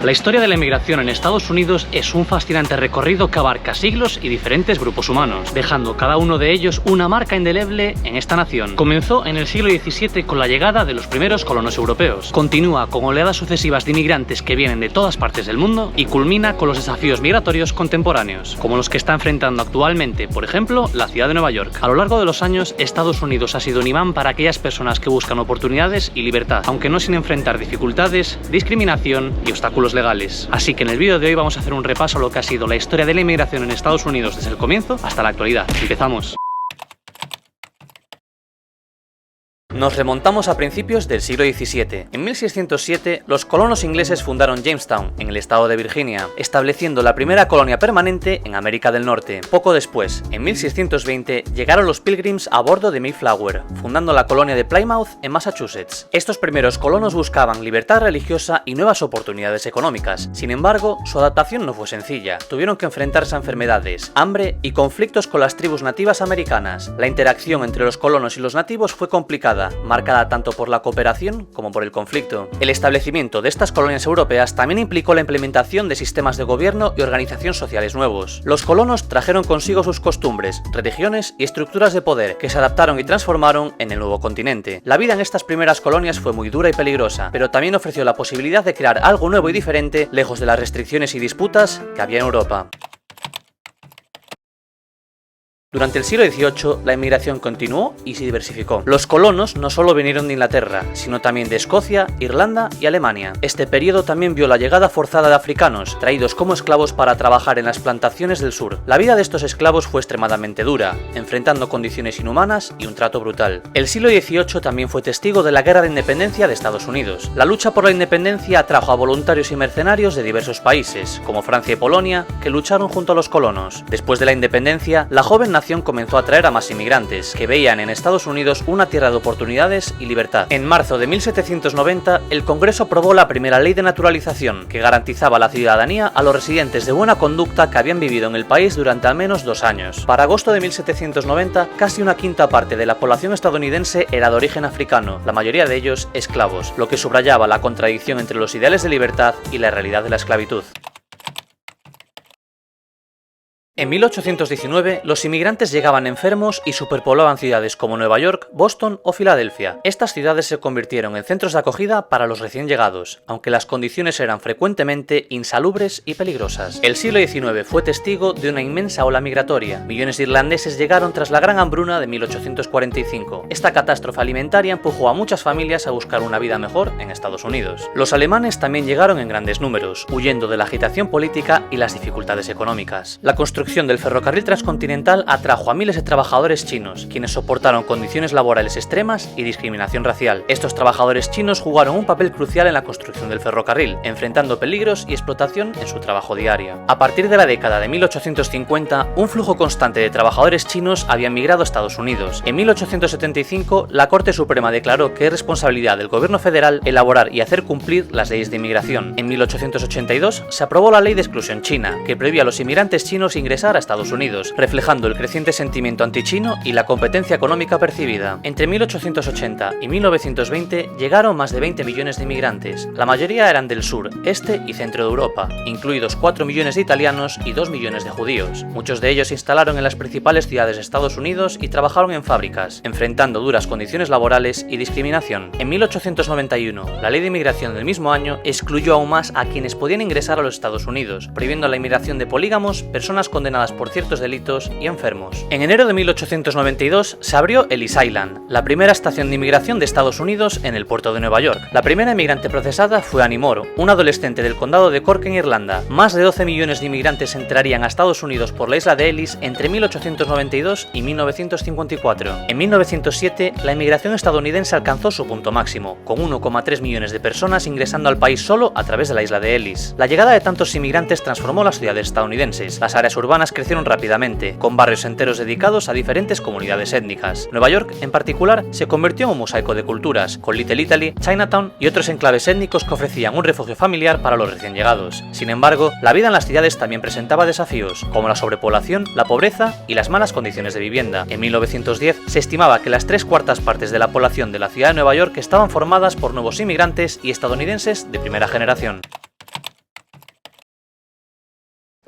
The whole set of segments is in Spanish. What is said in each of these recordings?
La historia de la inmigración en Estados Unidos es un fascinante recorrido que abarca siglos y diferentes grupos humanos, dejando cada uno de ellos una marca indeleble en esta nación. Comenzó en el siglo XVII con la llegada de los primeros colonos europeos, continúa con oleadas sucesivas de inmigrantes que vienen de todas partes del mundo y culmina con los desafíos migratorios contemporáneos, como los que está enfrentando actualmente, por ejemplo, la ciudad de Nueva York. A lo largo de los años, Estados Unidos ha sido un imán para aquellas personas que buscan oportunidades y libertad, aunque no sin enfrentar dificultades, discriminación y obstáculos legales. Así que en el vídeo de hoy vamos a hacer un repaso a lo que ha sido la historia de la inmigración en Estados Unidos desde el comienzo hasta la actualidad. Empezamos. Nos remontamos a principios del siglo XVII. En 1607, los colonos ingleses fundaron Jamestown, en el estado de Virginia, estableciendo la primera colonia permanente en América del Norte. Poco después, en 1620, llegaron los Pilgrims a bordo de Mayflower, fundando la colonia de Plymouth, en Massachusetts. Estos primeros colonos buscaban libertad religiosa y nuevas oportunidades económicas. Sin embargo, su adaptación no fue sencilla. Tuvieron que enfrentarse a enfermedades, hambre y conflictos con las tribus nativas americanas. La interacción entre los colonos y los nativos fue complicada, marcada tanto por la cooperación como por el conflicto. El establecimiento de estas colonias europeas también implicó la implementación de sistemas de gobierno y organización sociales nuevos. Los colonos trajeron consigo sus costumbres, religiones y estructuras de poder que se adaptaron y transformaron en el nuevo continente. La vida en estas primeras colonias fue muy dura y peligrosa, pero también ofreció la posibilidad de crear algo nuevo y diferente, lejos de las restricciones y disputas que había en Europa. Durante el siglo XVIII, la inmigración continuó y se diversificó. Los colonos no solo vinieron de Inglaterra, sino también de Escocia, Irlanda y Alemania. Este periodo también vio la llegada forzada de africanos, traídos como esclavos para trabajar en las plantaciones del sur. La vida de estos esclavos fue extremadamente dura, enfrentando condiciones inhumanas y un trato brutal. El siglo XVIII también fue testigo de la Guerra de Independencia de Estados Unidos. La lucha por la independencia atrajo a voluntarios y mercenarios de diversos países, como Francia y Polonia, que lucharon junto a los colonos. Después de la independencia, la joven nación comenzó a atraer a más inmigrantes, que veían en Estados Unidos una tierra de oportunidades y libertad. En marzo de 1790, el Congreso aprobó la primera ley de naturalización, que garantizaba la ciudadanía a los residentes de buena conducta que habían vivido en el país durante al menos 2 años. Para agosto de 1790, casi una quinta parte de la población estadounidense era de origen africano, la mayoría de ellos esclavos, lo que subrayaba la contradicción entre los ideales de libertad y la realidad de la esclavitud. En 1819, los inmigrantes llegaban enfermos y superpoblaban ciudades como Nueva York, Boston o Filadelfia. Estas ciudades se convirtieron en centros de acogida para los recién llegados, aunque las condiciones eran frecuentemente insalubres y peligrosas. El siglo XIX fue testigo de una inmensa ola migratoria. Millones de irlandeses llegaron tras la Gran Hambruna de 1845. Esta catástrofe alimentaria empujó a muchas familias a buscar una vida mejor en Estados Unidos. Los alemanes también llegaron en grandes números, huyendo de la agitación política y las dificultades económicas. La construcción del ferrocarril transcontinental atrajo a miles de trabajadores chinos, quienes soportaron condiciones laborales extremas y discriminación racial. Estos trabajadores chinos jugaron un papel crucial en la construcción del ferrocarril, enfrentando peligros y explotación en su trabajo diario. A partir de la década de 1850, un flujo constante de trabajadores chinos había migrado a Estados Unidos. En 1875, la Corte Suprema declaró que es responsabilidad del gobierno federal elaborar y hacer cumplir las leyes de inmigración. En 1882, se aprobó la Ley de Exclusión China, que prohibía a los inmigrantes chinos ingresar a Estados Unidos, reflejando el creciente sentimiento antichino y la competencia económica percibida. Entre 1880 y 1920 llegaron más de 20 millones de inmigrantes. La mayoría eran del sur, este y centro de Europa, incluidos 4 millones de italianos y 2 millones de judíos. Muchos de ellos se instalaron en las principales ciudades de Estados Unidos y trabajaron en fábricas, enfrentando duras condiciones laborales y discriminación. En 1891, la ley de inmigración del mismo año excluyó aún más a quienes podían ingresar a los Estados Unidos, prohibiendo la inmigración de polígamos, personas condenadas por ciertos delitos y enfermos. En enero de 1892 se abrió Ellis Island, la primera estación de inmigración de Estados Unidos en el puerto de Nueva York. La primera inmigrante procesada fue Annie Moore, una adolescente del condado de Cork en Irlanda. Más de 12 millones de inmigrantes entrarían a Estados Unidos por la isla de Ellis entre 1892 y 1954. En 1907, la inmigración estadounidense alcanzó su punto máximo, con 1,3 millones de personas ingresando al país solo a través de la isla de Ellis. La llegada de tantos inmigrantes transformó las ciudades estadounidenses. Las áreas urbanas crecieron rápidamente, con barrios enteros dedicados a diferentes comunidades étnicas. Nueva York, en particular, se convirtió en un mosaico de culturas, con Little Italy, Chinatown y otros enclaves étnicos que ofrecían un refugio familiar para los recién llegados. Sin embargo, la vida en las ciudades también presentaba desafíos, como la sobrepoblación, la pobreza y las malas condiciones de vivienda. En 1910 se estimaba que las 3/4 partes de la población de la ciudad de Nueva York estaban formadas por nuevos inmigrantes y estadounidenses de primera generación.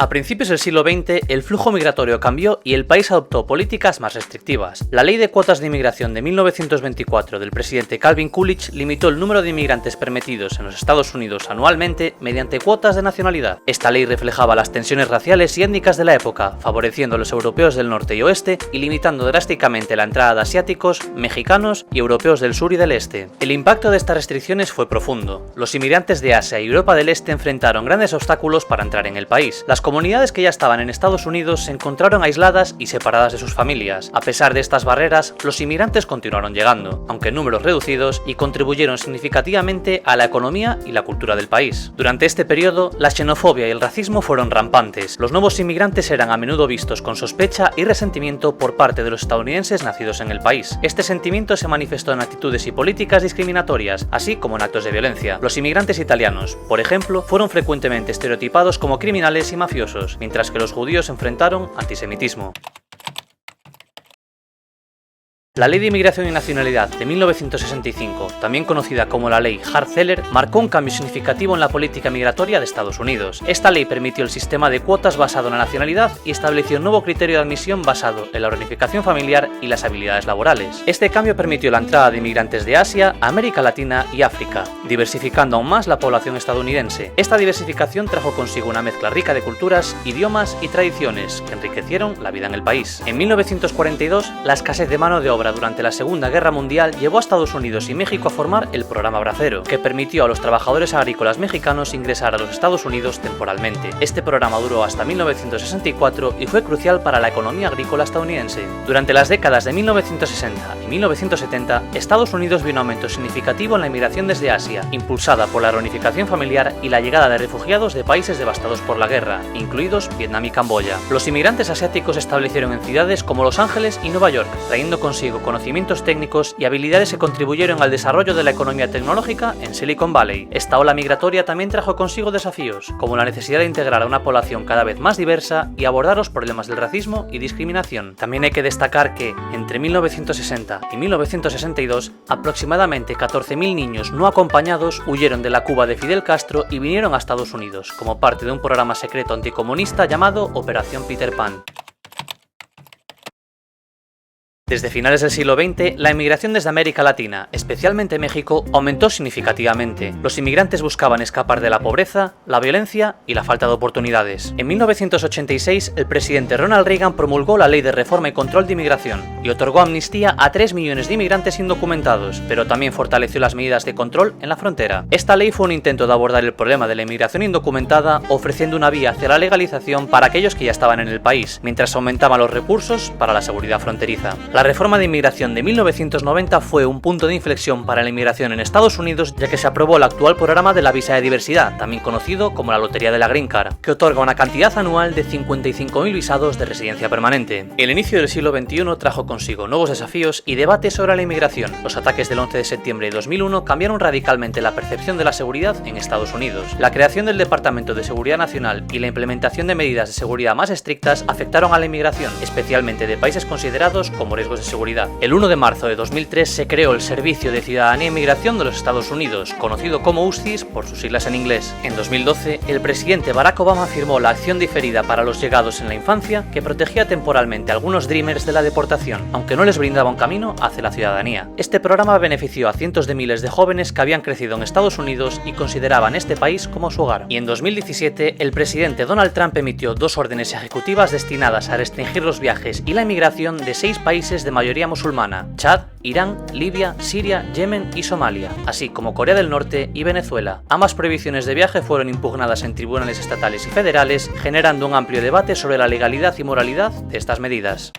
A principios del siglo XX, el flujo migratorio cambió y el país adoptó políticas más restrictivas. La Ley de Cuotas de Inmigración de 1924 del presidente Calvin Coolidge limitó el número de inmigrantes permitidos en los Estados Unidos anualmente mediante cuotas de nacionalidad. Esta ley reflejaba las tensiones raciales y étnicas de la época, favoreciendo a los europeos del norte y oeste y limitando drásticamente la entrada de asiáticos, mexicanos y europeos del sur y del este. El impacto de estas restricciones fue profundo. Los inmigrantes de Asia y Europa del Este enfrentaron grandes obstáculos para entrar en el país. Las comunidades que ya estaban en Estados Unidos se encontraron aisladas y separadas de sus familias. A pesar de estas barreras, los inmigrantes continuaron llegando, aunque en números reducidos, y contribuyeron significativamente a la economía y la cultura del país. Durante este periodo, la xenofobia y el racismo fueron rampantes. Los nuevos inmigrantes eran a menudo vistos con sospecha y resentimiento por parte de los estadounidenses nacidos en el país. Este sentimiento se manifestó en actitudes y políticas discriminatorias, así como en actos de violencia. Los inmigrantes italianos, por ejemplo, fueron frecuentemente estereotipados como criminales y mafiosos, mientras que los judíos enfrentaron antisemitismo. La Ley de Inmigración y Nacionalidad de 1965, también conocida como la Ley Hart-Celler, marcó un cambio significativo en la política migratoria de Estados Unidos. Esta ley permitió el sistema de cuotas basado en la nacionalidad y estableció un nuevo criterio de admisión basado en la reunificación familiar y las habilidades laborales. Este cambio permitió la entrada de inmigrantes de Asia, América Latina y África, diversificando aún más la población estadounidense. Esta diversificación trajo consigo una mezcla rica de culturas, idiomas y tradiciones que enriquecieron la vida en el país. En 1942, la escasez de mano de obra durante la Segunda Guerra Mundial llevó a Estados Unidos y México a formar el Programa Bracero, que permitió a los trabajadores agrícolas mexicanos ingresar a los Estados Unidos temporalmente. Este programa duró hasta 1964 y fue crucial para la economía agrícola estadounidense. Durante las décadas de 1960 y 1970, Estados Unidos vio un aumento significativo en la inmigración desde Asia, impulsada por la reunificación familiar y la llegada de refugiados de países devastados por la guerra, incluidos Vietnam y Camboya. Los inmigrantes asiáticos se establecieron en ciudades como Los Ángeles y Nueva York, trayendo consigo conocimientos técnicos y habilidades que contribuyeron al desarrollo de la economía tecnológica en Silicon Valley. Esta ola migratoria también trajo consigo desafíos, como la necesidad de integrar a una población cada vez más diversa y abordar los problemas del racismo y discriminación. También hay que destacar que, entre 1960 y 1962, aproximadamente 14.000 niños no acompañados huyeron de la Cuba de Fidel Castro y vinieron a Estados Unidos, como parte de un programa secreto anticomunista llamado Operación Peter Pan. Desde finales del siglo XX, la inmigración desde América Latina, especialmente México, aumentó significativamente. Los inmigrantes buscaban escapar de la pobreza, la violencia y la falta de oportunidades. En 1986, el presidente Ronald Reagan promulgó la Ley de Reforma y Control de Inmigración y otorgó amnistía a 3 millones de inmigrantes indocumentados, pero también fortaleció las medidas de control en la frontera. Esta ley fue un intento de abordar el problema de la inmigración indocumentada, ofreciendo una vía hacia la legalización para aquellos que ya estaban en el país, mientras aumentaban los recursos para la seguridad fronteriza. La reforma de inmigración de 1990 fue un punto de inflexión para la inmigración en Estados Unidos, ya que se aprobó el actual programa de la visa de diversidad, también conocido como la Lotería de la Green Card, que otorga una cantidad anual de 55.000 visados de residencia permanente. El inicio del siglo XXI trajo consigo nuevos desafíos y debates sobre la inmigración. Los ataques del 11 de septiembre de 2001 cambiaron radicalmente la percepción de la seguridad en Estados Unidos. La creación del Departamento de Seguridad Nacional y la implementación de medidas de seguridad más estrictas afectaron a la inmigración, especialmente de países considerados como riesgos de seguridad. El 1 de marzo de 2003 se creó el Servicio de Ciudadanía e Inmigración de los Estados Unidos, conocido como USCIS por sus siglas en inglés. En 2012, el presidente Barack Obama firmó la acción diferida para los llegados en la infancia, que protegía temporalmente a algunos Dreamers de la deportación, aunque no les brindaba un camino hacia la ciudadanía. Este programa benefició a cientos de miles de jóvenes que habían crecido en Estados Unidos y consideraban este país como su hogar. Y en 2017, el presidente Donald Trump emitió 2 órdenes ejecutivas destinadas a restringir los viajes y la inmigración de 6 países de mayoría musulmana: Chad, Irán, Libia, Siria, Yemen y Somalia, así como Corea del Norte y Venezuela. Ambas prohibiciones de viaje fueron impugnadas en tribunales estatales y federales, generando un amplio debate sobre la legalidad y moralidad de estas medidas.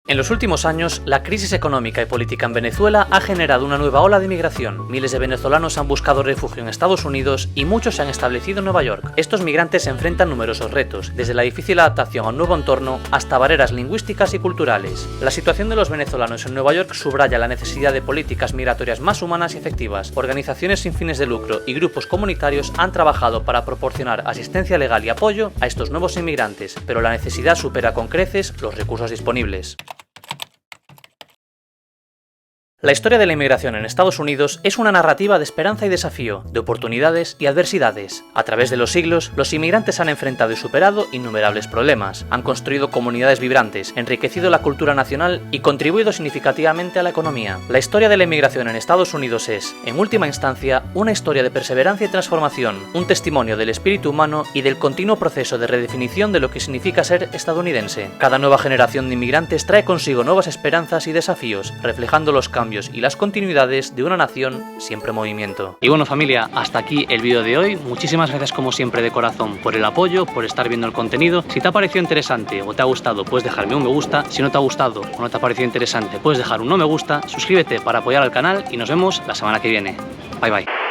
En los últimos años, la crisis económica y política en Venezuela ha generado una nueva ola de migración. Miles de venezolanos han buscado refugio en Estados Unidos y muchos se han establecido en Nueva York. Estos migrantes se enfrentan numerosos retos, desde la difícil adaptación a un nuevo entorno hasta barreras lingüísticas y culturales. La situación de los venezolanos en Nueva York subraya la necesidad de políticas migratorias más humanas y efectivas. Organizaciones sin fines de lucro y grupos comunitarios han trabajado para proporcionar asistencia legal y apoyo a estos nuevos inmigrantes, pero la necesidad supera con creces los recursos disponibles. La historia de la inmigración en Estados Unidos es una narrativa de esperanza y desafío, de oportunidades y adversidades. A través de los siglos, los inmigrantes han enfrentado y superado innumerables problemas, han construido comunidades vibrantes, enriquecido la cultura nacional y contribuido significativamente a la economía. La historia de la inmigración en Estados Unidos es, en última instancia, una historia de perseverancia y transformación, un testimonio del espíritu humano y del continuo proceso de redefinición de lo que significa ser estadounidense. Cada nueva generación de inmigrantes trae consigo nuevas esperanzas y desafíos, reflejando los cambios y las continuidades de una nación siempre en movimiento. Y bueno, familia, hasta aquí el vídeo de hoy. Muchísimas gracias como siempre de corazón por el apoyo, por estar viendo el contenido. Si te ha parecido interesante o te ha gustado, puedes dejarme un me gusta. Si no te ha gustado o no te ha parecido interesante, puedes dejar un no me gusta. Suscríbete para apoyar al canal y nos vemos la semana que viene. Bye bye.